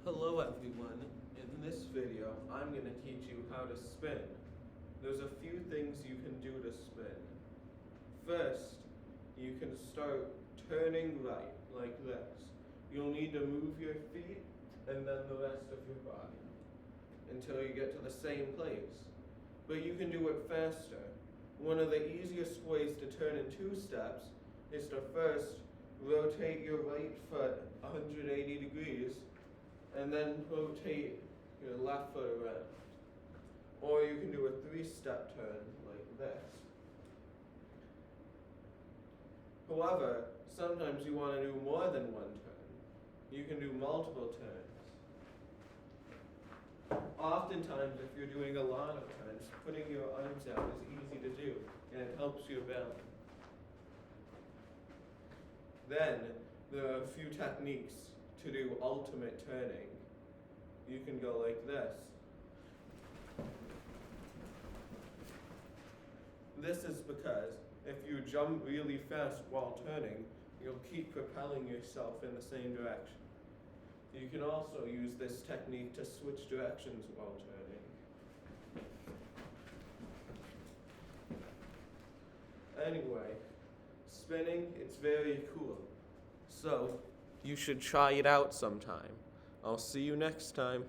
Hello everyone, in this video I'm going to teach you how to spin. There's a few things you can do to spin. First, you can start turning right, like this. You'll need to move your feet and then the rest of your body until you get to the same place. But you can do it faster. One of the easiest ways to turn in 2 steps is to first rotate your right foot 180 degrees and then rotate your left foot around. Or you can do a 3-step turn like this. However, sometimes you want to do more than one turn. You can do multiple turns. Oftentimes, if you're doing a lot of turns, putting your arms out is easy to do, and it helps your balance. Then, there are a few techniques to do ultimate turning. You can go like this. This is because if you jump really fast while turning, you'll keep propelling yourself in the same direction. You can also use this technique to switch directions while turning. Anyway, spinning, it's very cool. So, you should try it out sometime. I'll see you next time.